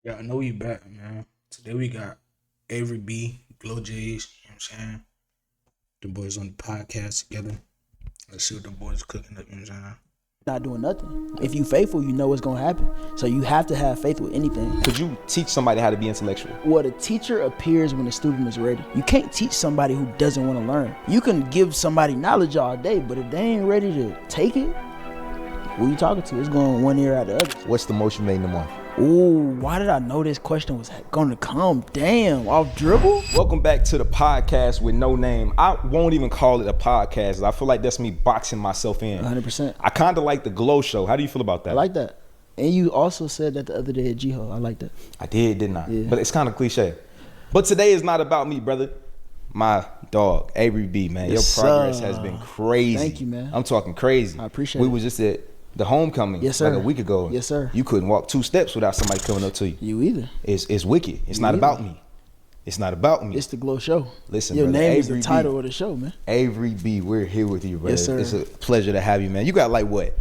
Yeah, I know we back, man. Today we got Avery B, Glow J's, you know what I'm saying? The boys on the podcast together. Let's see what the boys cooking up, you know what I'm saying? Not doing nothing. If you faithful, you know what's gonna happen. So you have to have faith with anything. Could you teach somebody how to be intellectual? Well, the teacher appears when the student is ready. You can't teach somebody who doesn't want to learn. You can give somebody knowledge all day, but if they ain't ready to take it, who you talking to? It's going one ear out the other. What's the most you made in a month? Ooh, why did I know this question was gonna come? Damn, off dribble? Welcome back to the podcast with no name. I won't even call it a podcast. I feel like that's me boxing myself in. 100%. I kind of like the Glow Show. How do you feel about that? I like that. And you also said that the other day at G-Ho. I like that. I did, didn't I? Yeah. But it's kind of cliche. But today is not about me, brother. My dog, Avery B, man. Yes, Your progress sir. has been crazy. Thank you, man. I'm talking crazy. I appreciate We it. was just at the homecoming Yes, sir. like a week ago. Yes, sir. You couldn't walk 2 steps without somebody coming up to you. You either. It's wicked. It's You not either. about me. It's not about me. It's the Glow Show. Listen, your brother, name is Avery the title B. of the show, man. Avery B, we're here with you, brother. Yes, sir. It's a pleasure to have you, man. You got like what?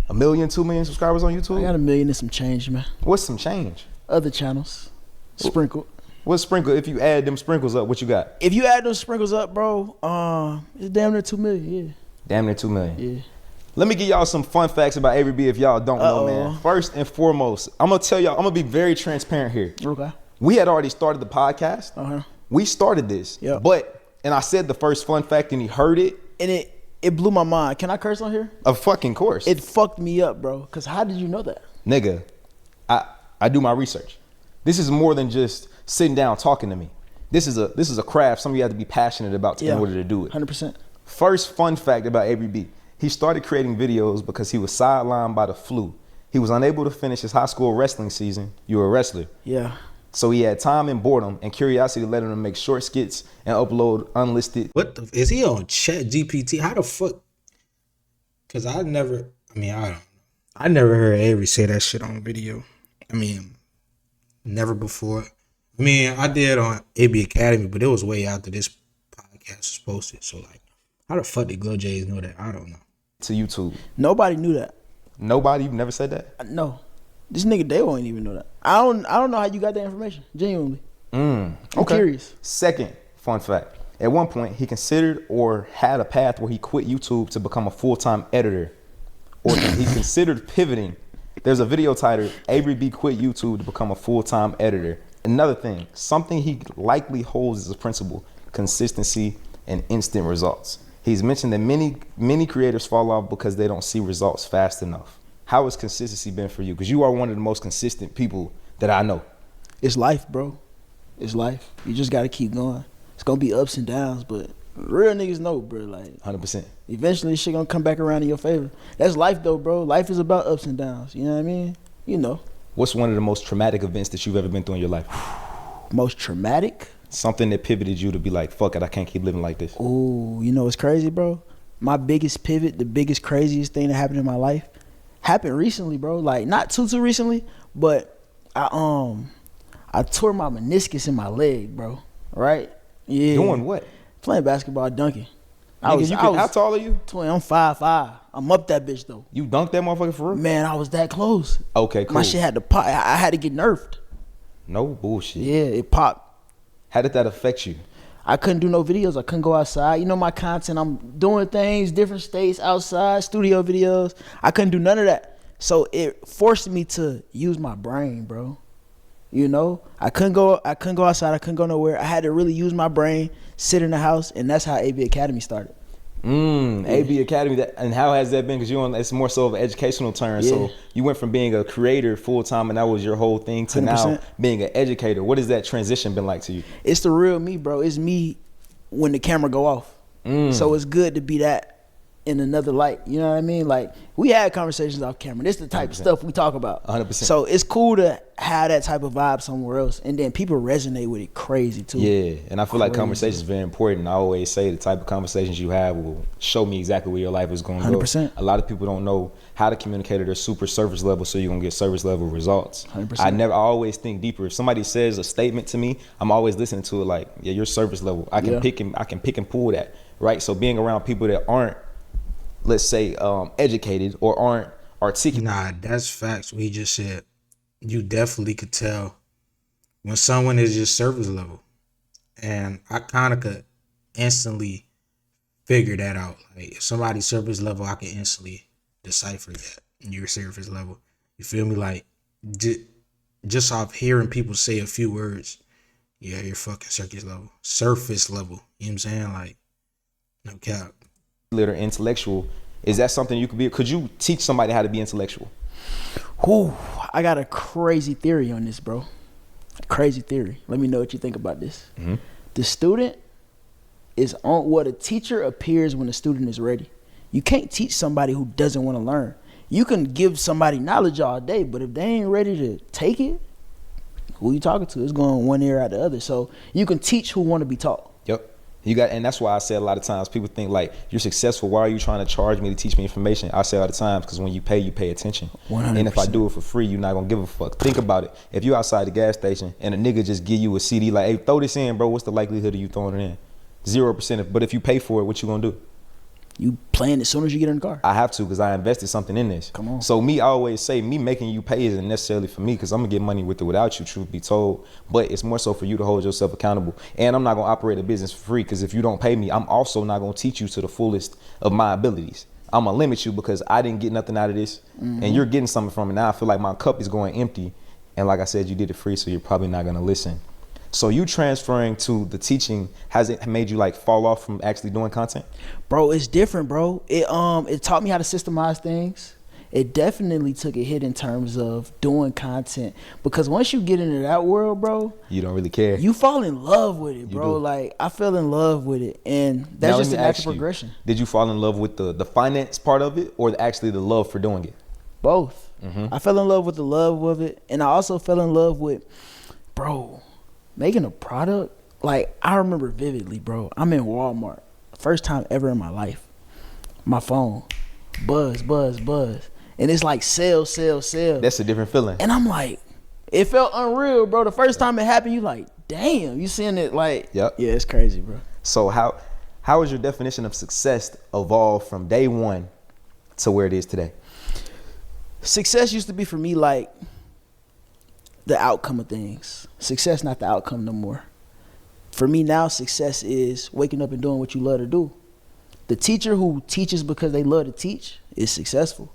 1 million, 2 million subscribers on YouTube? I got 1 million and some change, man. What's some change? Other channels, sprinkled. What's sprinkle? If you add them sprinkles up, what you got? If you add those sprinkles up, bro, it's damn near 2 million. Damn near 2 million. Yeah. Let me give y'all some fun facts about Avery B if y'all don't know, man. Uh-oh. First and foremost, I'm gonna tell y'all, I'm gonna be very transparent here. Okay. We had already started the podcast. Uh-huh. We started this. Yep. And I said the first fun fact and he heard it. And it blew my mind. Can I curse on here? Of fucking course. It fucked me up, bro. Cause how did you know that? Nigga, I do my research. This is more than just sitting down talking to me. This is a craft. Something you have to be passionate about in order to do it. 100%. First fun fact about Avery B. He started creating videos because he was sidelined by the flu. He was unable to finish his high school wrestling season. You were a wrestler. Yeah. So he had time and boredom and curiosity led him to make short skits and upload unlisted. What the, is he on Chat GPT? How the fuck? Cause I never heard Avery say that shit on video. I mean, never before. I mean, I did on AB Academy, but it was way after this podcast was posted. So like, how the fuck did Glow J's know that? I don't know. To YouTube. Nobody knew that. Nobody? You've never said that? No. This nigga they won't even know that. I don't know how you got that information. Genuinely. I'm curious. Second fun fact. At one point, he considered or had a path where he quit YouTube to become a full-time editor. Or he considered pivoting. There's a video titled, Avery B quit YouTube to become a full-time editor. Another thing, something he likely holds as a principle, consistency and instant results. He's mentioned that many creators fall off because they don't see results fast enough. How has consistency been for you? Because you are one of the most consistent people that I know. It's life, bro. It's life. You just gotta keep going. It's gonna be ups and downs, but real niggas know, bro. Like 100%. eventually this shit gonna come back around in your favor. That's life though, bro. Life is about ups and downs. You know what I mean? You know. What's one of the most traumatic events that you've ever been through in your life? Most traumatic? Something that pivoted you to be like, fuck it, I can't keep living like this. Ooh, you know what's crazy, bro? My biggest pivot, the biggest craziest thing that happened in my life happened recently, bro. Like not too recently, but I tore my meniscus in my leg, bro. Right? Yeah. Doing what? Playing basketball, dunking. How tall are you? 20, I'm 5'5". I'm up that bitch though. You dunked that motherfucker for real? Man, I was that close. Okay, cool. My shit had to pop. I had to get nerfed. No bullshit. Yeah, it popped. How did that affect you? I couldn't do no videos. I couldn't go outside. You know my content. I'm doing things, different states, outside, studio videos. I couldn't do none of that. So it forced me to use my brain, bro. You know, I couldn't go outside. I couldn't go nowhere. I had to really use my brain, sit in the house, and that's how AB Academy started. AB Academy, and how has that been? Because it's more so of an educational term. Yeah. So you went from being a creator full time, and that was your whole thing, to 100%. now being an educator. What has that transition been like to you? It's the real me, bro. It's me when the camera go off. So it's good to be that in another light. You know what I mean? Like we had conversations off camera. This the type 100%. of stuff we talk about. 100%. So it's cool to have that type of vibe somewhere else, and then people resonate with it crazy too. Yeah, and I feel like Crazy. conversation is very important. I always say the type of conversations you have will show me exactly where your life is going to go. 100%. A lot of people don't know how to communicate at a super service level, so you're going to get service level results. 100%. I always think deeper. If somebody says a statement to me, I'm always listening to it like, yeah, your service level. I can pick and pull that, right? So being around people that aren't, let's say, educated or aren't articulate. Nah, that's facts. What he just said. You definitely could tell when someone is just surface level, and I kind of could instantly figure that out. Like if somebody's surface level, I can instantly decipher that you're surface level. You feel me? Like just off hearing people say a few words, yeah, you're fucking surface level. Surface level. You know what I'm saying? Like, no cap. Or intellectual, is that something you could be? Could you teach somebody how to be intellectual? Whew, I got a crazy theory on this, bro. Crazy theory. Let me know what you think about this. Mm-hmm. The student is on what a teacher appears when the student is ready. You can't teach somebody who doesn't want to learn. You can give somebody knowledge all day, but if they ain't ready to take it, who you talking to? It's going one ear out the other. So you can teach who want to be taught. Yep. And that's why I say a lot of times people think like, you're successful, why are you trying to charge me to teach me information? I say all the time, because when you pay attention. 100%. And if I do it for free, you're not gonna give a fuck. Think about it. If you outside the gas station and a nigga just give you a CD like, hey, throw this in, bro, what's the likelihood of you throwing it in? 0%. But if you pay for it, what you gonna do? You playing as soon as you get in the car. I have to, because I invested something in this. Come on. So I always say, me making you pay isn't necessarily for me, because I'm gonna get money with it without you, truth be told. But it's more so for you to hold yourself accountable. And I'm not gonna operate a business for free, because if you don't pay me, I'm also not gonna teach you to the fullest of my abilities. I'm gonna limit you because I didn't get nothing out of this, and you're getting something from it. Now I feel like my cup is going empty, and like I said, you did it free, so you're probably not gonna listen. So you transferring to the teaching, has it made you like fall off from actually doing content? Bro, it's different, bro. It taught me how to systemize things. It definitely took a hit in terms of doing content, because once you get into that world, bro, You don't really care. you fall in love with it, You bro. do. Like I fell in love with it, and that's Now, just let a me ask natural you, progression. Did you fall in love with the finance part of it, or actually the love for doing it? Both. Mm-hmm. I fell in love with the love of it, and I also fell in love with, bro, making a product. Like I remember vividly, bro. I'm in Walmart, first time ever in my life. My phone, buzz, and it's like sell. That's a different feeling. And I'm like, it felt unreal, bro. The first time it happened, you like, damn, you seeing it like, Yep. yeah, it's crazy, bro. So how has your definition of success evolved from day one to where it is today? Success used to be for me like the outcome of things. Success, not the outcome no more. For me now, success is waking up and doing what you love to do. The teacher who teaches because they love to teach is successful.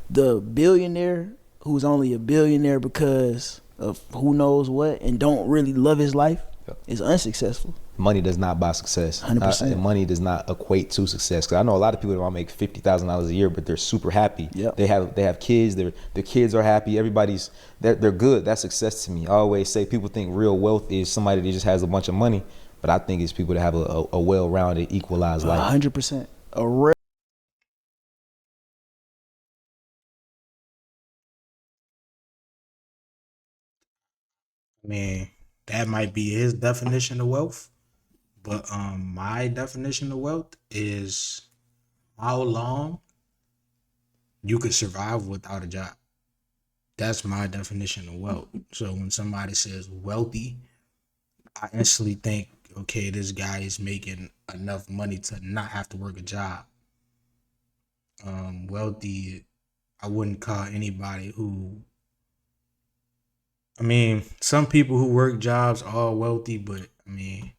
The billionaire who's only a billionaire because of who knows what and don't really love his life is unsuccessful. Money does not buy success. 100%. Money does not equate to success. Because I know a lot of people that want to make $50,000 a year, but they're super happy. Yep. They have kids. Their kids are happy. They're good. That's success to me. I always say people think real wealth is somebody that just has a bunch of money, but I think it's people that have a well-rounded, equalized life. 100%. A real. I mean, that might be his definition of wealth, but my definition of wealth is how long you could survive without a job. That's my definition of wealth. So when somebody says wealthy, I instantly think, okay, this guy is making enough money to not have to work a job. Wealthy, I wouldn't call anybody who, I mean, some people who work jobs are wealthy, but I mean,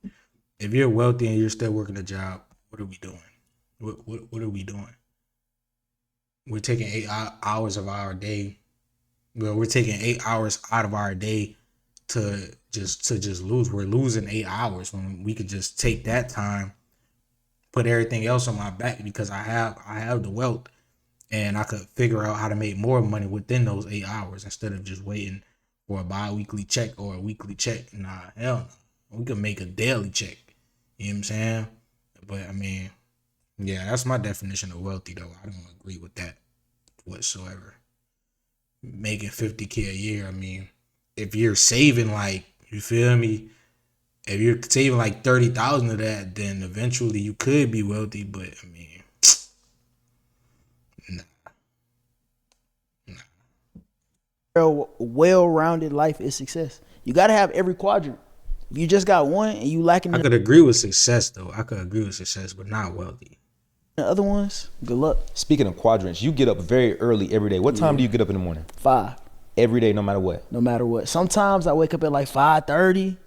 if you're wealthy and you're still working a job, what are we doing? What are we doing? We're taking 8 hours of our day. Well, we're taking 8 hours out of our day to just lose. We're losing 8 hours when we could just take that time, put everything else on my back, because I have the wealth, and I could figure out how to make more money within those 8 hours instead of just waiting for a bi-weekly check or a weekly check. Nah, hell no. We could make a daily check. You know what I'm saying? But I mean, yeah, that's my definition of wealthy though. I don't agree with that whatsoever. Making 50K a year, I mean, if you're saving like, you feel me? If you're saving like 30,000 of that, then eventually you could be wealthy, but I mean, nah. Well-rounded life is success. You got to have every quadrant. If you just got one and you lacking I in could agree with success though. I could agree with success, but not wealthy. the other ones, good luck. Speaking of quadrants, you get up very early every day. What time do you get up in the morning? 5. every day, no matter what. No matter what. Sometimes I wake up at like 5:30.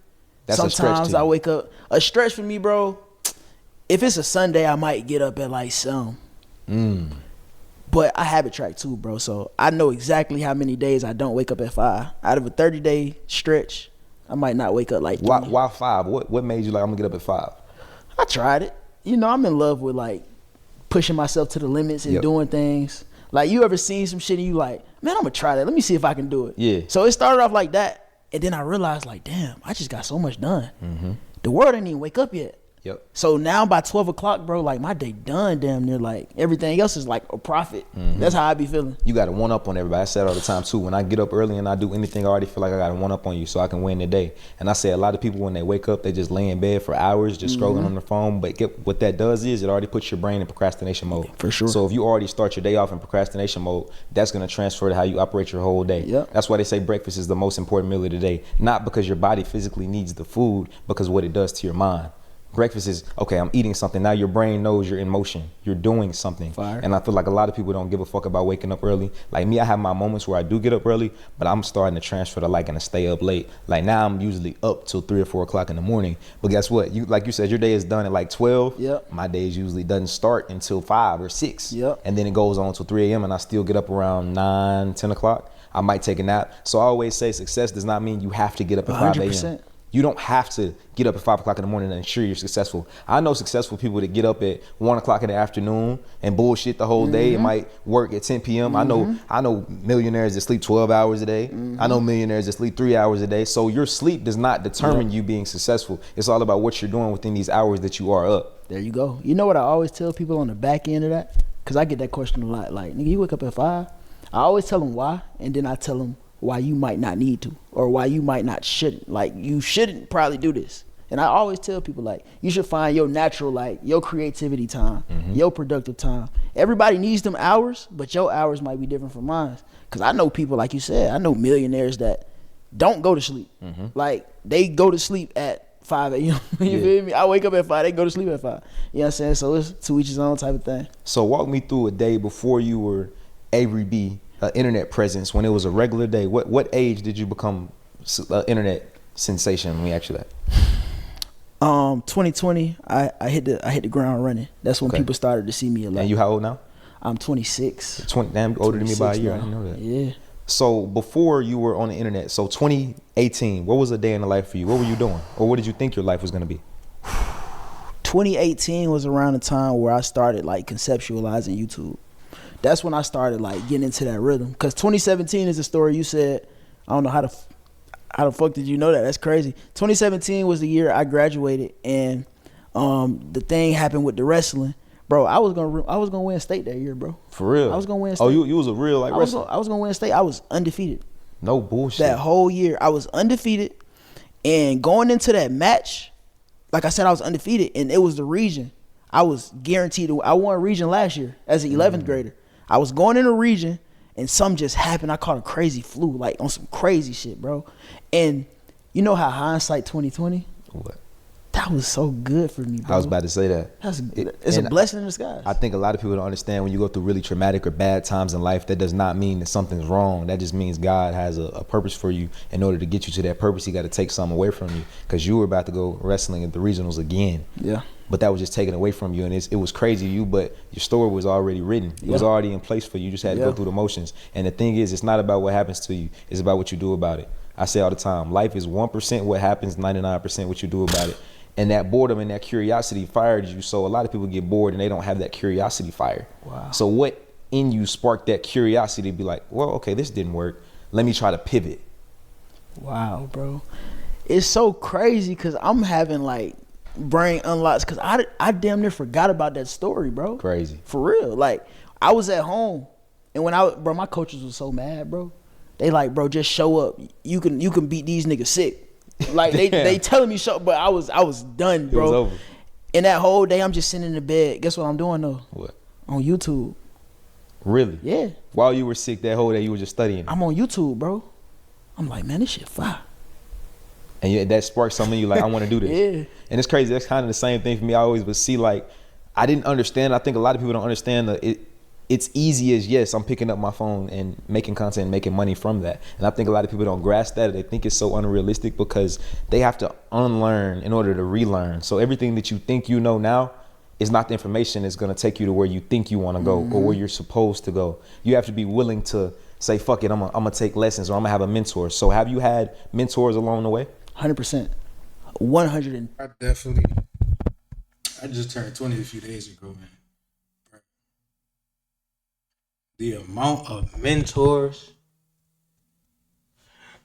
That's a stretch Sometimes to you. I wake up. A stretch for me, bro. If it's a Sunday, I might get up at like some. But I habit track too, bro. So I know exactly how many days I don't wake up at 5. Out of a 30-day stretch, I might not wake up like 3. Why 5? What made you like, I'm gonna get up at 5? I tried it. You know, I'm in love with like pushing myself to the limits and doing things. Like, you ever seen some shit and you like, man, I'm gonna try that. Let me see if I can do it. Yeah. So it started off like that, and then I realized like, damn, I just got so much done. The world didn't even wake up yet. Yep. So now by 12 o'clock, bro, like my day done damn near. Like everything else is like a profit. That's how I be feeling. You got to one up on everybody. I say it all the time too. When I get up early and I do anything, I already feel like I got to one up on you so I can win the day. And I say a lot of people, when they wake up, they just lay in bed for hours just scrolling on their phone. But what that does is it already puts your brain in procrastination mode. For sure. So if you already start your day off in procrastination mode, that's going to transfer to how you operate your whole day. Yep. That's why they say breakfast is the most important meal of the day. Not because your body physically needs the food, because what it does to your mind. Breakfast is, okay, I'm eating something. Now your brain knows you're in motion. You're doing something. Fire. And I feel like a lot of people don't give a fuck about waking up early. Like me, I have my moments where I do get up early, but I'm starting to transfer to liking to stay up late. Like now I'm usually up till 3 or 4 o'clock in the morning. But guess what? Like you said, your day is done at like 12. Yep. My day usually doesn't start until 5 or 6. Yep. And then it goes on till 3 a.m. and I still get up around 9, 10 o'clock. I might take a nap. So I always say success does not mean you have to get up at 5 a.m. 100%. You don't have to get up at 5 o'clock in the morning and ensure you're successful. I know successful people that get up at 1 o'clock in the afternoon and bullshit the whole day and might work at 10 p.m. I know millionaires that sleep 12 hours a day. I know millionaires that sleep 3 hours a day. So your sleep does not determine you being successful. It's all about what you're doing within these hours that you are up. There you go. You know what I always tell people on the back end of that? Because I get that question a lot. Like, nigga, you wake up at 5? I always tell them why, and then I tell them why you might not need to, or why you might not shouldn't. Like, you shouldn't probably do this. And I always tell people, like, you should find your natural, like, your creativity time, your productive time. Everybody needs them hours, but your hours might be different from mine. Because I know people, like you said, I know millionaires that don't go to sleep. Like, they go to sleep at 5 a.m. You feel me? I wake up at 5, they go to sleep at 5. You know what I'm saying? So it's to each his own type of thing. So walk me through a day before you were Avery B, internet presence, when it was a regular day. What age did you become internet sensation? Let me ask you that. 2020, I hit the ground running. That's when people started to see me a lot. And you how old now? I'm 26. 20, damn, older than me by a year. Now. I didn't know that. Yeah. So before you were on the internet, so 2018, what was a day in the life for you? What were you doing? Or what did you think your life was going to be? 2018 was around the time where I started like conceptualizing YouTube. That's when I started like getting into that rhythm. Cause 2017 is a story you said. I don't know how the fuck did you know that? That's crazy. 2017 was the year I graduated, and the thing happened with the wrestling. Bro, I was gonna win state that year, bro. For real? I was gonna win state. Oh, you was a real like wrestler? I was gonna win state. I was undefeated. No bullshit. That whole year, I was undefeated. And going into that match, like I said, I was undefeated, and it was the region. I was guaranteed I won region last year as an 11th grader. I was going in a region, and something just happened. I caught a crazy flu, like on some crazy shit, bro. And you know how hindsight 2020? What? That was so good for me, bro. I was about to say that. It's a blessing in disguise. I think a lot of people don't understand when you go through really traumatic or bad times in life, that does not mean that something's wrong. That just means God has a purpose for you. In order to get you to that purpose, he got to take something away from you, because you were about to go wrestling at the regionals again. Yeah. But that was just taken away from you, and it was crazy to you, but your story was already written. It was already in place for you. You just had to go through the motions. And the thing is, it's not about what happens to you. It's about what you do about it. I say all the time, life is 1% what happens, 99% what you do about it. And that boredom and that curiosity fired you. So a lot of people get bored and they don't have that curiosity fire. Wow. So what in you sparked that curiosity to be like, well, okay, this didn't work. Let me try to pivot. Wow, bro. It's so crazy because I'm having like brain unlocks, because I damn near forgot about that story, bro. Crazy. For real. Like, I was at home, and when bro, my coaches was so mad, bro. They like, bro, just show up. You can beat these niggas sick. Like they telling me so, but I was done, bro. It was over. And that whole day I'm just sitting in the bed. Guess what I'm doing though? What? On YouTube. Really? Yeah. While you were sick that whole day, you were just studying. I'm on YouTube, bro. I'm like, man, this shit fire. And that sparked something in you, like, I want to do this. Yeah. And it's crazy. That's kind of the same thing for me. I always would see, like, I didn't understand. I think a lot of people don't understand it's easy as, yes, I'm picking up my phone and making content and making money from that. And I think a lot of people don't grasp that. They think it's so unrealistic because they have to unlearn in order to relearn. So everything that you think you know now is not the information that's going to take you to where you think you want to go or where you're supposed to go. You have to be willing to say, fuck it, I'm gonna take lessons, or I'm gonna have a mentor. So have you had mentors along the way? 100%. 100. I just turned 20 a few days ago, man. The amount of mentors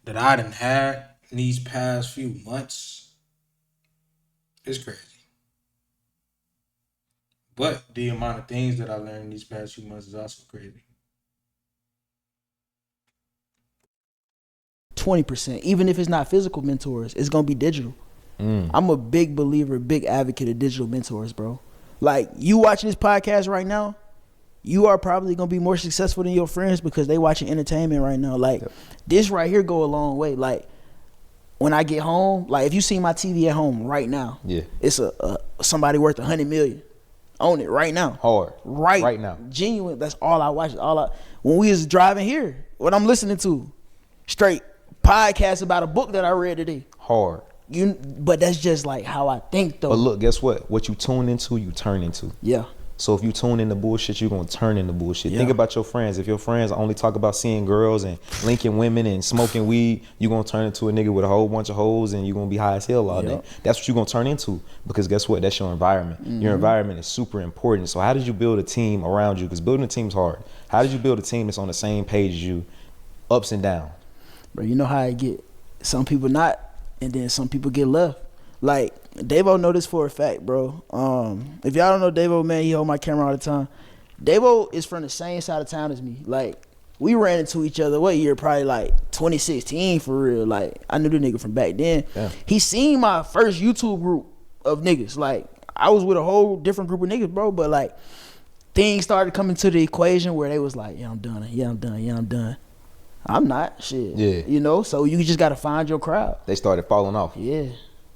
that I done had in these past few months is crazy. But the amount of things that I learned these past few months is also crazy. 20%. Even if it's not physical mentors, it's gonna be digital. I'm a big believer, big advocate of digital mentors, bro. Like, you watching this podcast right now, you are probably gonna be more successful than your friends because they watching entertainment right now. Like, this right here go a long way. Like, when I get home, like, if you see my TV at home right now, it's a somebody worth 100 million. Own it right now. Hard. Right now. Genuine. That's all I watch. When we was driving here, what I'm listening to, straight podcast about a book that I read today. Hard. But that's just like how I think, though. But look, guess what? What you tune into, you turn into. Yeah. So if you tune into bullshit, you're gonna turn into bullshit. Yeah. Think about your friends. If your friends only talk about seeing girls and linking women and smoking weed, you're gonna turn into a nigga with a whole bunch of hoes and you're gonna be high as hell all day. That's what you're gonna turn into, because guess what? That's your environment. Your environment is super important. So how did you build a team around you? Because building a team's hard. How did you build a team that's on the same page as you, ups and downs? Bro, you know how I get. Some people not, and then some people get left. Like, Davo know this for a fact, bro. If y'all don't know Davo, man, he hold my camera all the time. Davo is from the same side of town as me. Like, we ran into each other, what year? Probably like 2016 for real. Like, I knew the nigga from back then. Yeah. He seen my first YouTube group of niggas. Like, I was with a whole different group of niggas, bro. But like, things started coming to the equation where they was like, yeah, I'm done. Yeah, I'm done. Yeah, I'm done. I'm not. Shit. Yeah. You know? So you just got to find your crowd. They started falling off. Yeah.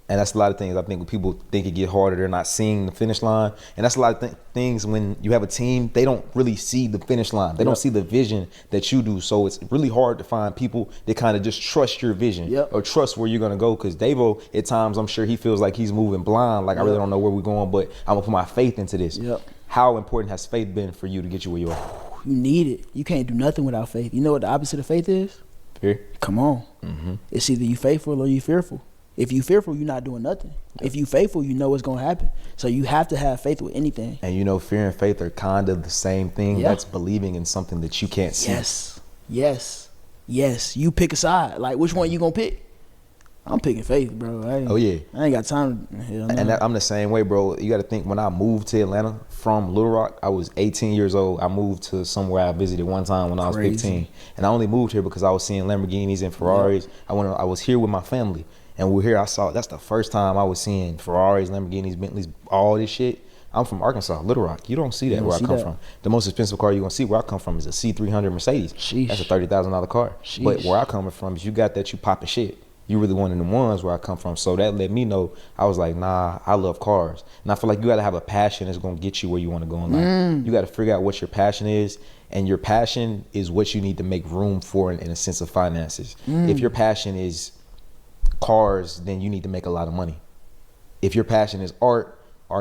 And that's a lot of things. I think when people think it get harder, they're not seeing the finish line. And that's a lot of things when you have a team, they don't really see the finish line. They don't see the vision that you do. So it's really hard to find people that kind of just trust your vision or trust where you're going to go. Because Davo, at times, I'm sure he feels like he's moving blind. Like, I really don't know where we're going, but I'm going to put my faith into this. How important has faith been for you to get you where you are? You need it. You can't do nothing without faith. You know what the opposite of faith is? Fear. Come on. It's either you faithful or you fearful. If you fearful, you're not doing nothing. If you faithful, you know what's gonna happen. So you have to have faith with anything. And you know, fear and faith are kind of the same thing. That's believing in something that you can't see. Yes. You pick a side. Like, which one you gonna pick? I'm picking faith, bro. I ain't got time. And I'm the same way, bro. You got to think, when I moved to Atlanta from Little Rock, I was 18 years old. I moved to somewhere I visited one time when I was 15. And I only moved here because I was seeing Lamborghinis and Ferraris. I was here with my family. And we're here, that's the first time I was seeing Ferraris, Lamborghinis, Bentleys, all this shit. I'm from Arkansas, Little Rock. You don't see that where I come from. The most expensive car you're going to see where I come from is a C300 Mercedes. That's a $30,000 car. But where I come from is you got that, you popping shit. You really one of the ones where I come from. So that let me know, I was like, nah, I love cars. And I feel like you got to have a passion that's going to get you where you want to go in life. You got to figure out what your passion is. And your passion is what you need to make room for in a sense of finances. If your passion is cars, then you need to make a lot of money. If your passion is art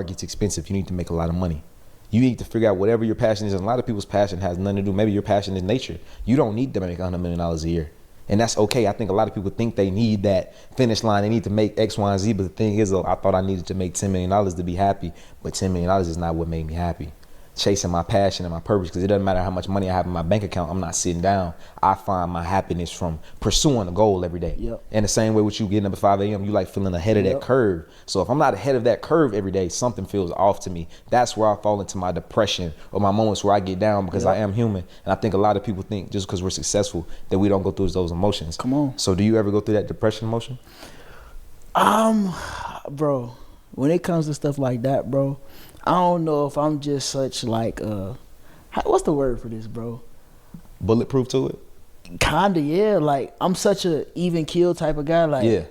gets expensive. You need to make a lot of money. You need to figure out whatever your passion is. And a lot of people's passion has nothing to do. Maybe your passion is nature. You don't need to make $100 million a year. And that's okay. I think a lot of people think they need that finish line. They need to make X, Y, and Z. But the thing is, though, I thought I needed to make $10 million to be happy. But $10 million is not what made me happy. Chasing my passion and my purpose, because it doesn't matter how much money I have in my bank account. I'm not sitting down. I find my happiness from pursuing a goal every day. And the same way with you getting up at 5 a.m., you like feeling ahead of that curve. So if I'm not ahead of that curve every day, something feels off to me. That's where I fall into my depression or my moments where I get down, because I am human. And I think a lot of people think just because we're successful that we don't go through those emotions. Come on. So do you ever go through that depression emotion? Bro, when it comes to stuff like that, bro, I don't know if I'm just such like what's the word for this, bro? Bulletproof to it? Kinda, yeah. Like, I'm such a even keel type of guy. Like,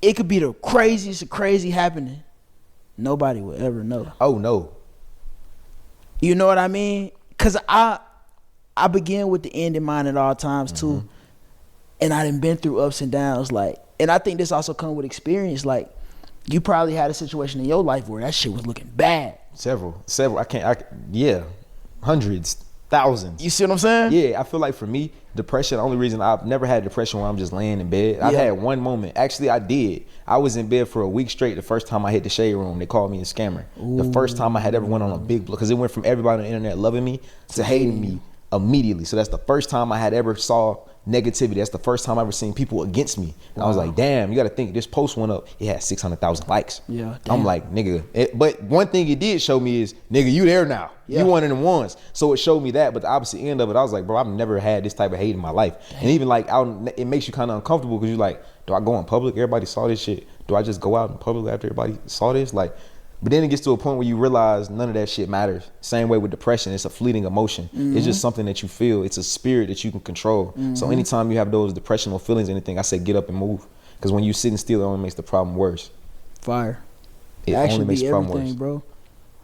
it could be the craziest of crazy happening. Nobody will ever know. Oh no. You know what I mean? cause I begin with the end in mind at all times too, and I done been through ups and downs. Like, and I think this also comes with experience. Like, you probably had a situation in your life where that shit was looking bad. Several. Yeah, hundreds, thousands. You see what I'm saying? Yeah, I feel like for me, depression, the only reason I've never had depression where I'm just laying in bed. I've had one moment. Actually, I did. I was in bed for a week straight the first time I hit the shade room. They called me a scammer. Ooh. The first time I had ever went on a big, because it went from everybody on the internet loving me to hating me immediately. So that's the first time I had ever saw negativity. That's the first time I ever seen people against me. And I was like, damn, you got to think, this post went up. It had 600,000 likes. Yeah, damn. I'm like, nigga. But one thing it did show me is, nigga, you there now. Yeah. You one of them ones. So it showed me that. But the opposite end of it, I was like, bro, I've never had this type of hate in my life. Damn. And even like, it makes you kind of uncomfortable because you're like, do I go in public? Everybody saw this shit. Do I just go out in public after everybody saw this? Like, but then it gets to a point where you realize none of that shit matters. Same way with depression, it's a fleeting emotion. It's just something that you feel. It's a spirit that you can control. So anytime you have those depressional feelings or anything, I say get up and move. Because when you sitting still, it only makes the problem worse. Fire. It Action only makes be the problem everything, worse.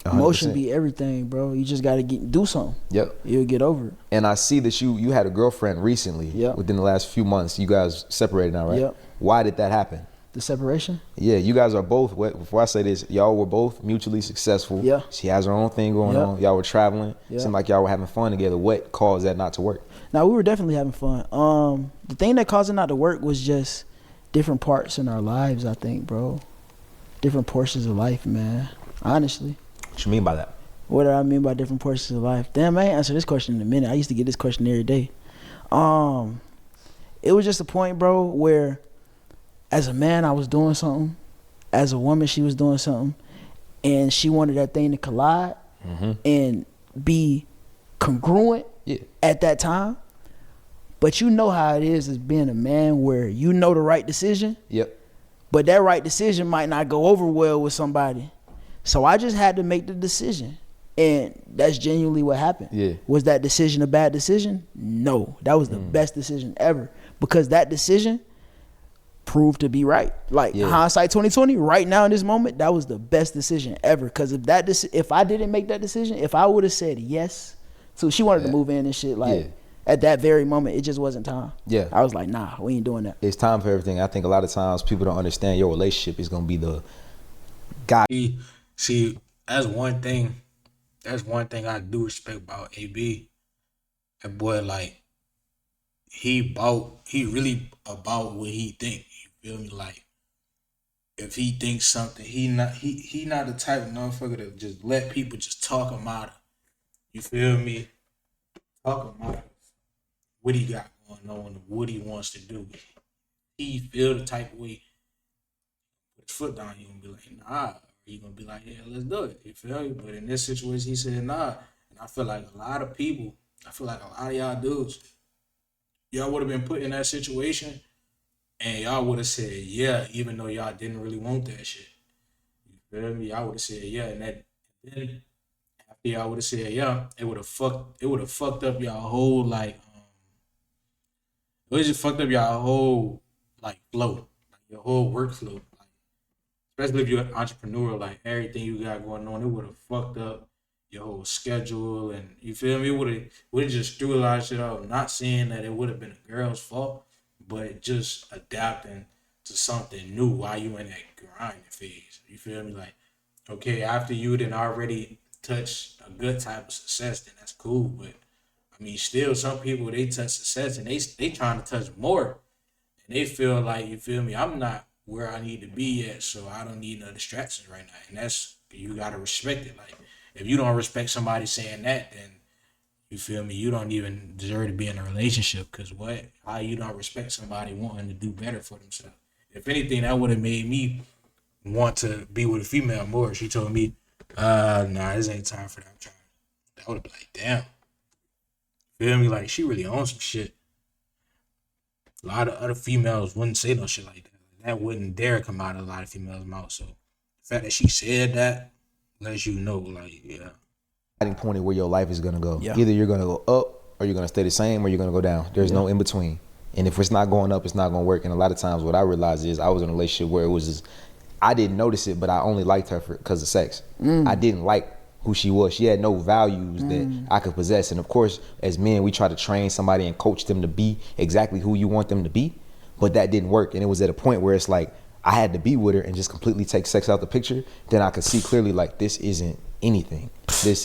bro. Emotion be everything, bro. You just gotta do something. Yep. You'll get over it. And I see that you had a girlfriend recently. Yep. Within the last few months. You guys separated now, right? Yep. Why did that happen? The separation? Yeah, you guys are both, before I say this, y'all were both mutually successful. Yeah. She has her own thing going on. Y'all were traveling. Seemed like y'all were having fun together. What caused that not to work? Now, we were definitely having fun. The thing that caused it not to work was just different parts in our lives, I think, bro. Different portions of life, man. Honestly. What you mean by that? What do I mean by different portions of life? Damn, I ain't answer this question in a minute. I used to get this question every day. It was just a point, bro, where as a man, I was doing something. As a woman, she was doing something. And she wanted that thing to collide and be congruent at that time. But you know how it is as being a man where you know the right decision. Yep. But that right decision might not go over well with somebody. So I just had to make the decision. And that's genuinely what happened. Yeah. Was that decision a bad decision? No. That was the best decision ever. Because that decision proved to be right. Like hindsight 2020, right now in this moment, that was the best decision ever. Because if I didn't make that decision, if I would have said yes, so she wanted to move in and shit, like at that very moment, it just wasn't time. Yeah. I was like, nah, we ain't doing that. It's time for everything. I think a lot of times people don't understand your relationship is gonna be the guy. See, that's one thing I do respect about AB. That boy, like, he really about what he think. You feel me? Like, if he thinks something, he not the type of motherfucker to just let people just talk him out of. You feel me? Talk him out of what he got going on and what he wants to do. He feel the type of way. Put his foot down, he gonna be like, nah. Or he gonna be like, yeah, let's do it. You feel me? But in this situation, he said, nah. And I feel like a lot of y'all dudes, y'all would have been put in that situation and y'all would have said yeah, even though y'all didn't really want that shit. You feel me? Y'all would have said yeah, and then after y'all would have said yeah, it would have fucked up y'all whole like it would just fucked up y'all whole like flow, like your whole workflow. Like, especially if you're an entrepreneur, like everything you got going on, it would have fucked up your whole schedule, and you feel me? It would have just threw a lot of shit out. Not saying that it would have been a girl's fault, but just adapting to something new while you in that grinding phase. You feel me? Like, okay, after you done already touched a good type of success, then that's cool. But I mean, still, some people they touch success and they trying to touch more, and they feel like, you feel me? I'm not where I need to be yet, so I don't need no distractions right now, and that's, you gotta respect it. Like, if you don't respect somebody saying that, then you feel me, you don't even deserve to be in a relationship. Because how you don't respect somebody wanting to do better for themselves? If anything, that would have made me want to be with a female more. She told me, nah, this ain't time for that. I'm trying. I would have been like, damn. Feel me? Like, she really owns some shit. A lot of other females wouldn't say no shit like that. That wouldn't dare come out of a lot of females' mouths. So the fact that she said that lets you know, like, yeah. Point of where your life is gonna go. Yeah. Either you're gonna go up or you're gonna stay the same or you're gonna go down. There's no in between. And if it's not going up, it's not gonna work. And a lot of times what I realized is I was in a relationship where it was just, I didn't notice it, but I only liked her because of sex. I didn't like who she was. She had no values that I could possess. And of course, as men, we try to train somebody and coach them to be exactly who you want them to be. But that didn't work. And it was at a point where it's like, I had to be with her and just completely take sex out the picture. Then I could see clearly, like, this isn't anything.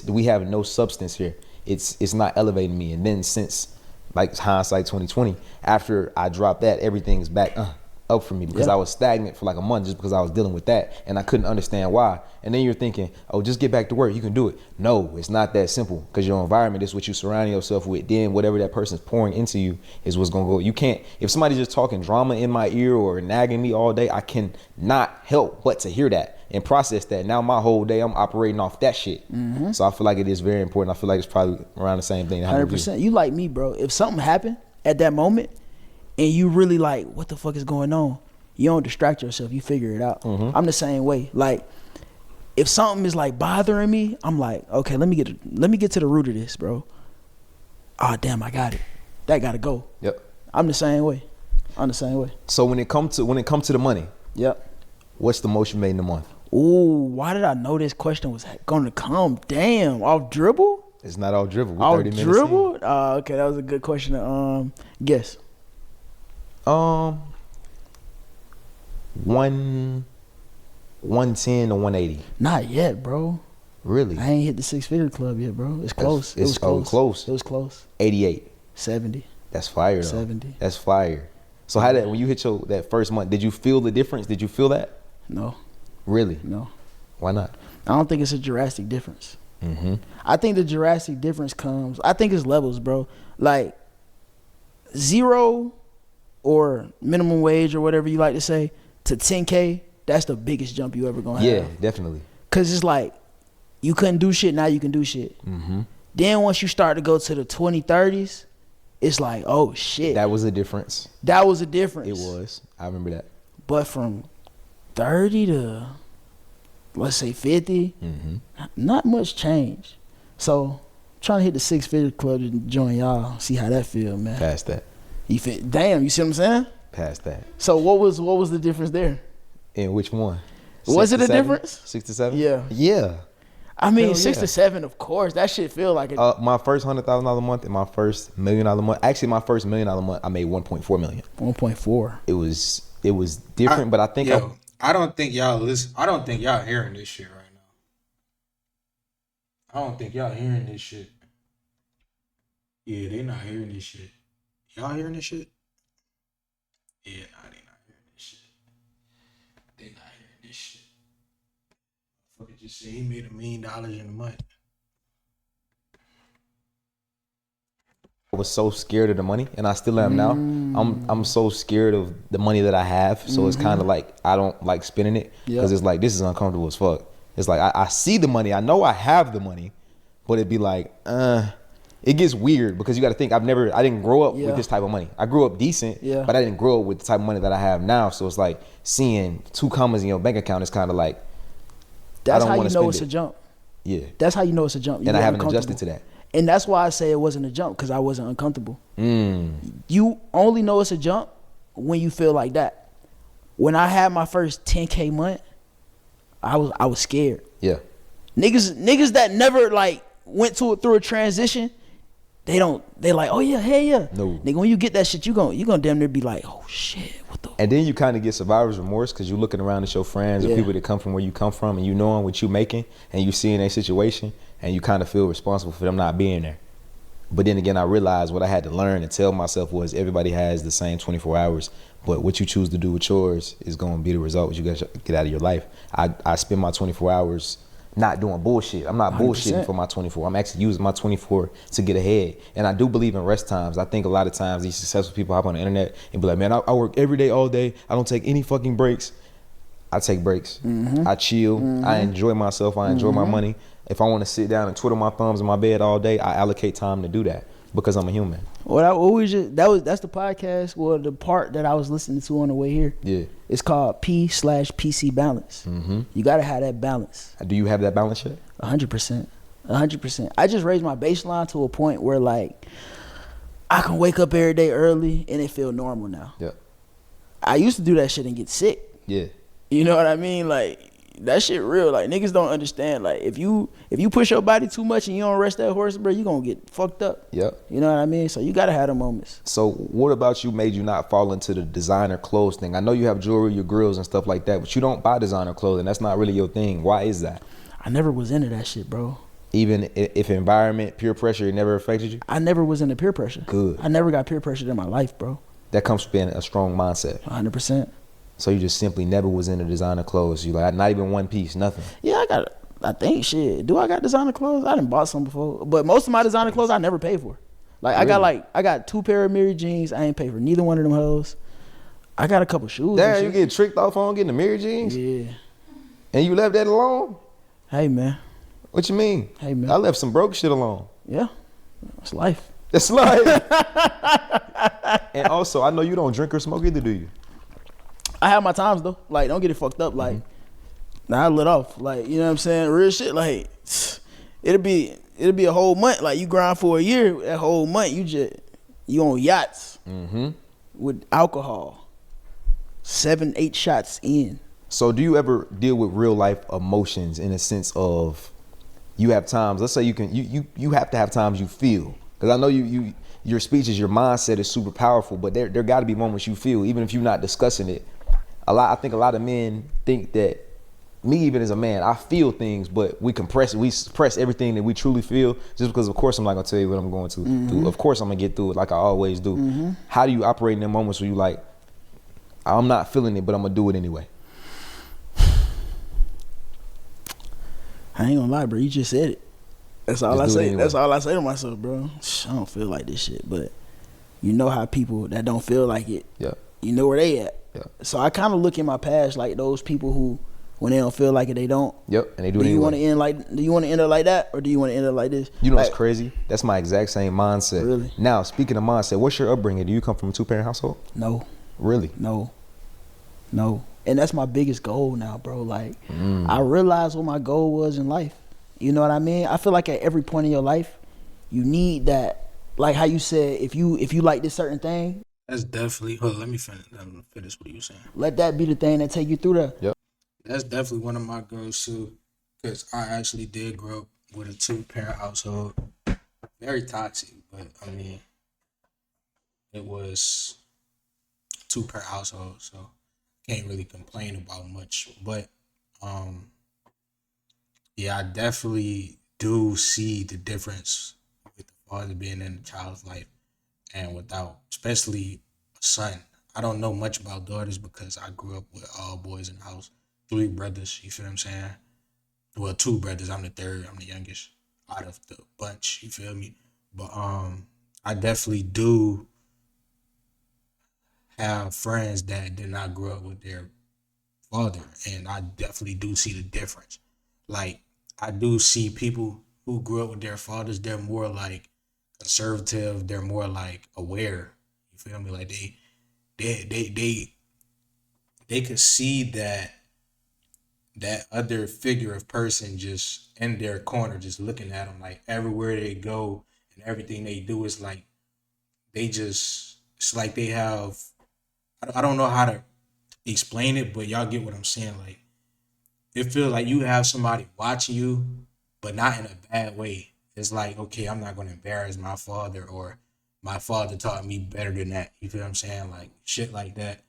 We have no substance here. It's not elevating me. And then since, like, hindsight 2020, after I dropped that, everything's back up for me, because I was stagnant for like a month just because I was dealing with that, and I couldn't understand why. And then you're thinking, oh, just get back to work, you can do it. No, it's not that simple, because your environment is what you surrounding yourself with. Then whatever that person's pouring into you is what's gonna go. You can't, if somebody's just talking drama in my ear or nagging me all day, I can not help but to hear that and process that. Now my whole day I'm operating off that shit. So I feel like it is very important. I feel like it's probably around the same thing. 100%. You like me, bro. If something happened at that moment and you really like, what the fuck is going on? You don't distract yourself. You figure it out. I'm the same way. Like, if something is like bothering me, I'm like, okay, let me get to the root of this, bro. Oh damn, I got it. That gotta go. Yep. I'm the same way. So when it comes to the money, yep. What's the most you made in a month? Ooh, why did I know this question was gonna come? Damn, off dribble? It's not all dribble. We're Off 30 minutes dribble? in. Okay, that was a good question to guess. 110 to 180. Not yet, bro. Really? I ain't hit the 6-figure club yet, bro. It's close. It was close. It was close. 88. 70. That's fire though. 70. That's fire. So how that, when you hit that first month, did you feel the difference? Did you feel that? No. Really? No. Why not? I don't think it's a drastic difference. I think the drastic difference I think it's levels, bro. Like 0 or minimum wage or whatever you like to say to 10K, that's the biggest jump you ever gonna have. Yeah, definitely. Cause it's like, you couldn't do shit, now you can do shit. Then once you start to go to the 20, 30s, it's like, oh shit. That was a difference. That was a difference. It was. I remember that. But from 30 to, let's say 50, not much change. So trying to hit the 6-figure club to join y'all, see how that feel, man. Past that. You feel, damn, you see what I'm saying? Past that. So what was the difference there? In which one? Was it a difference? 6 to 7? Yeah. Yeah. I mean, Hell 6 yeah. to 7, of course. That shit feel like it. My first $100,000 a month and my first $1 million a month. Actually, my first $1 million a month, I made 1.4 million. 1.4. It was different, but I think I don't think y'all listen. I don't think y'all hearing this shit right now. I don't think y'all hearing this shit. Yeah, they not hearing this shit. Y'all hearing this shit? Yeah, nah, they not hearing this shit. They not hearing this shit. Fucker just said he made $1 million in a month. I was so scared of the money, and I still am now. I'm so scared of the money that I have, so it's kind of like I don't like spending it because it's like, this is uncomfortable as fuck. It's like I see the money, I know I have the money, but it'd be like, it gets weird because you got to think I didn't grow up with this type of money. I grew up decent, but I didn't grow up with the type of money that I have now. So it's like seeing 2 commas in your bank account is kind of like, That's I don't how want you to know spend it's a jump. Yeah, That's how you know it's a jump. and I haven't adjusted to that. And that's why I say it wasn't a jump, because I wasn't uncomfortable. You only know it's a jump when you feel like that. When I had my first 10K month, I was scared. Yeah, Niggas that never like went through a transition, they like, oh yeah, hey yeah. No. Nigga, when you get that shit, you gonna damn near be like, oh shit, what the. and then you kind of get survivor's remorse because you're looking around at your friends or people that come from where you come from, and you knowing what you making, and you seeing their situation, and you kind of feel responsible for them not being there. But then again, I realized what I had to learn and tell myself was everybody has the same 24 hours, but what you choose to do with yours is going to be the result what you guys get out of your life. I spend my 24 hours not doing bullshit. I'm not 100%. bullshitting for my 24. I'm actually using my 24 to get ahead. And I do believe in rest times. I think a lot of times these successful people hop on the internet and be like, man, I work every day, all day. I don't take any fucking breaks. I take breaks. I chill. I enjoy myself. I enjoy my money. If I want to sit down and twiddle my thumbs in my bed all day, I allocate time to do that because I'm a human. That's the podcast. Well, the part that I was listening to on the way here. Yeah. It's called P/PC balance. You gotta have that balance. Do you have that balance yet? 100%. 100%. I just raised my baseline to a point where like I can wake up every day early and it feel normal now. Yeah. I used to do that shit and get sick. Yeah. You know what I mean? Like that shit real. Like niggas don't understand. Like if you push your body too much and you don't rest that horse, bro, you gonna get fucked up. Yep. You know what I mean? So you gotta have them moments. So what about you made you not fall into the designer clothes thing? I know you have jewelry, your grills and stuff like that, but you don't buy designer clothing. That's not really your thing. Why is that? I never was into that shit, bro. Even if environment, peer pressure, it never affected you? I never was into peer pressure. Good. I never got peer pressure in my life, bro. That comes from being a strong mindset. 100%. So you just simply never was into designer clothes. You like not even one piece, nothing. Yeah, I think shit. Do I got designer clothes? I done bought some before. But most of my designer clothes I never paid for. Like Really? I got 2 pair of Mary jeans. I ain't paid for neither one of them hoes. I got a couple shoes. Damn, and you shit. get tricked off on getting the mirror jeans? Yeah. And you left that alone? Hey man. What you mean? Hey man. I left some broke shit alone. Yeah. It's life. That's like. And also, I know you don't drink or smoke either, do you? I have my times though. Like, don't get it fucked up. Like, now I lit off. Like, you know what I'm saying? Real shit. Like, it'll be a whole month. Like, you grind for a year. That whole month, you on yachts with alcohol. 7, 8 shots in. So do you ever deal with real life emotions in a sense of you have times, let's say you have to have times you feel, because I know your speech is, your mindset is super powerful, but there got to be moments you feel, even if you're not discussing it. I think a lot of men think that, me even as a man, I feel things, but we suppress everything that we truly feel, just because of course I'm not gonna tell you what I'm going to do. Of course I'm gonna get through it like I always do. How do you operate in the moments where you like, I'm not feeling it, but I'm gonna do it anyway? I ain't gonna lie, bro. You just said it. That's all Just I do it say. anyway. That's all I say to myself, bro. I don't feel like this shit, but you know how people that don't feel like it, Yeah. you know where they at. Yeah. So I kind of look in my past like those people who, when they don't feel like it, they don't. Yep. And they do it Do you anyway. want to end like? Do you want to end up like that, or do you want to end up like this? You know like, what's crazy? That's my exact same mindset. Really? Now, speaking of mindset, what's your upbringing? Do you come from a 2-parent household? No, Really? no. And that's my biggest goal now, bro. Like, I realized what my goal was in life. You know what I mean? I feel like at every point in your life, you need that. Like how you said, if you like this certain thing, That's definitely. Hold on, let me finish what you saying. let that be the thing that take you through there. Yep. That's definitely one of my goals too, because I actually did grow up with a 2-parent household. Very toxic, but I mean, it was 2-parent household, so can't really complain about much. But yeah, I definitely do see the difference with the father being in the child's life and without, especially a son. I don't know much about daughters because I grew up with all boys in the house, 3 brothers. You feel what I'm saying? Well, 2 brothers. I'm the third. I'm the youngest out of the bunch. You feel me? But I definitely do have friends that did not grow up with their father, and I definitely do see the difference. Like, I do see people who grew up with their fathers, they're more like conservative, they're more like aware. You feel me? Like they could see that other figure of person just in their corner, just looking at them. Like everywhere they go and everything they do is like it's like they have. I don't know how to explain it, but y'all get what I'm saying. Like, it feels like you have somebody watching you, but not in a bad way. It's like, okay, I'm not going to embarrass my father, or my father taught me better than that. You feel what I'm saying? Like, shit like that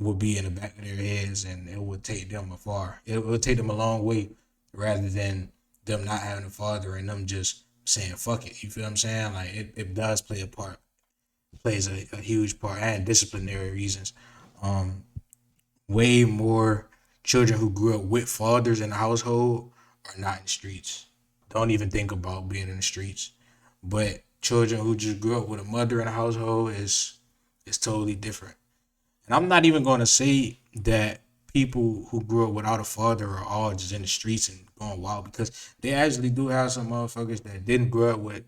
would be in the back of their heads, and it would take them afar. It would take them a long way, rather than them not having a father and them just saying, fuck it. You feel what I'm saying? Like, it does play a part. It plays a huge part, and disciplinary reasons. Way more children who grew up with fathers in the household are not in the streets. Don't even think about being in the streets. But children who just grew up with a mother in the household is totally different. And I'm not even going to say that people who grew up without a father are all just in the streets and going wild, because they actually do have some motherfuckers that didn't grow up with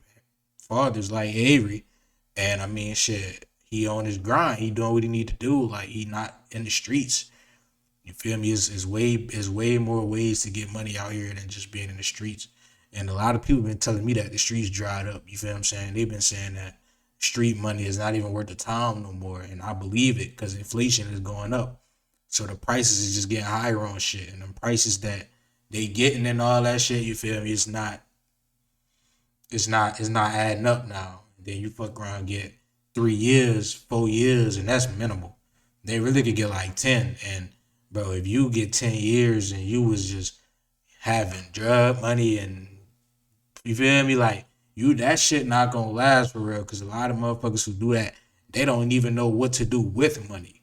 fathers like Avery. And I mean, shit, he on his grind. He doing what he need to do. Like, he not in the streets. You feel me? Is way more ways to get money out here than just being in the streets. And a lot of people been telling me that the streets dried up. You feel what I'm saying? They've been saying that street money is not even worth the time no more. And I believe it, because inflation is going up. So the prices is just getting higher on shit, and the prices that they getting and all that shit, you feel me? It's not adding up now. Then you fuck around and get 3 years, 4 years, and that's minimal. They really could get like 10. And bro, if you get 10 years and you was just having drug money and you feel me, like you that shit not gonna last for real. Cause a lot of motherfuckers who do that, they don't even know what to do with money.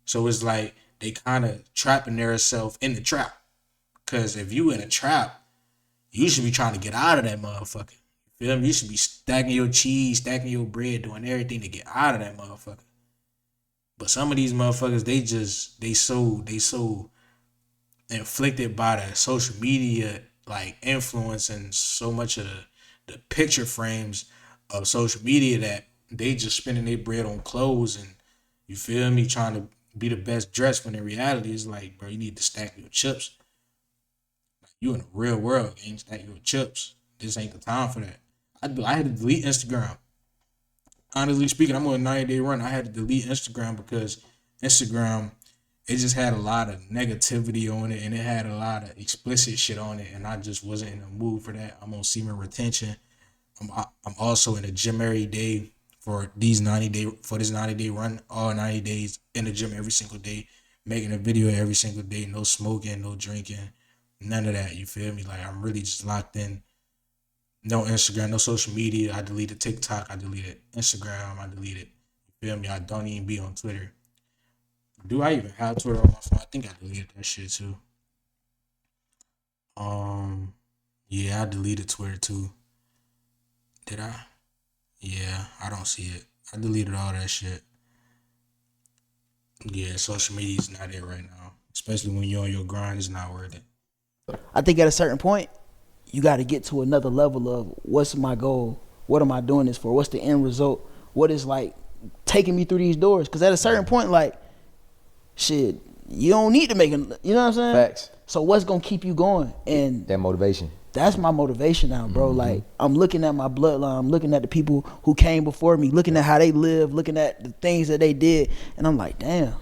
So it's like they kind of trapping themselves in the trap. Cause if you in a trap, you should be trying to get out of that motherfucker. You feel me? You should be stacking your cheese, stacking your bread, doing everything to get out of that motherfucker. But some of these motherfuckers, they so inflicted by the social media like influence and so much of the picture frames of social media that they just spending their bread on clothes and you feel me, trying to be the best dressed when in reality it's like, bro, you need to stack your chips. You in the real world, gang. Stack your chips. This ain't the time for that. I had to delete Instagram. Honestly speaking, I'm on a 90-day run. I had to delete Instagram because Instagram, it just had a lot of negativity on it and it had a lot of explicit shit on it, and I just wasn't in the mood for that. I'm on semen retention. I'm also in the gym every day for this 90-day run, all 90 days in the gym every single day, making a video every single day, no smoking, no drinking, none of that. You feel me? Like I'm really just locked in. No Instagram, no social media. I deleted TikTok. I deleted Instagram. I deleted. You feel me? I don't even be on Twitter. Do I even have Twitter on my phone? I think I deleted that shit too. Yeah, I deleted Twitter too. Did I? Yeah, I don't see it. I deleted all that shit. Yeah, social media is not it right now. Especially when you're on your grind, it's not worth it. I think at a certain point, you got to get to another level of what's my goal? What am I doing this for? What's the end result? What is like taking me through these doors? Because at a certain point, like, shit, you don't need to make it. You know what I'm saying? Facts. So what's gonna keep you going? And That motivation. that's my motivation now, bro. Like I'm looking at my bloodline, I'm looking at the people who came before me, looking at how they lived, looking at the things that they did, and I'm like, damn.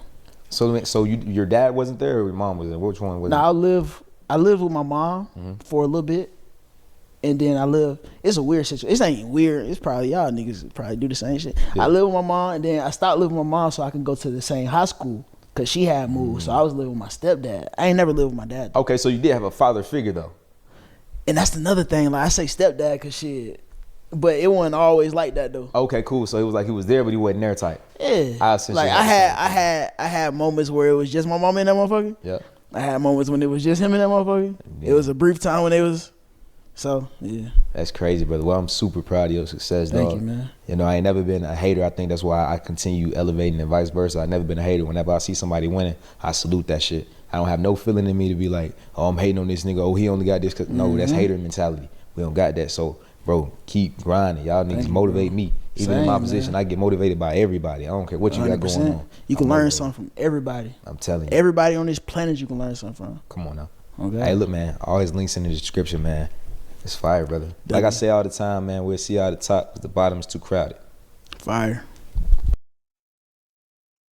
So your dad wasn't there or your mom was there? Which one was it? Now I lived with my mom for a little bit. And then it's a weird situation. It ain't weird. It's probably y'all niggas probably do the same shit. Yeah. I live with my mom, and then I stopped living with my mom so I can go to the same high school because she had moved. So I was living with my stepdad. I ain't never lived with my dad. Okay, so you did have a father figure though. And that's another thing. Like I say stepdad because shit, but it wasn't always like that though. Okay, cool. So it was like he was there, but he wasn't there type. Yeah. I had moments where it was just my mom and that motherfucker. Yeah. I had moments when it was just him and that motherfucker. Yeah. It was a brief time when it was. So, yeah. That's crazy, brother. Well, I'm super proud of your success, dog. Thank you, man. You know, I ain't never been a hater. I think that's why I continue elevating and vice versa. I've never been a hater. Whenever I see somebody winning, I salute that shit. I don't have no feeling in me to be like, oh, I'm hating on this nigga. Oh, he only got this. No, that's hater mentality. We don't got that. So, bro, keep grinding. Y'all niggas motivate me. Even in my position, I get motivated by everybody. I don't care what you 100%. Got going on. You can learn something from everybody. I'm telling you. Everybody on this planet you can learn something from. Come on now. Okay. Hey, look, man. All his links in the description, man. It's fire, brother. Like I say all the time, man, we'll see you at the top, but the bottom is too crowded. Fire.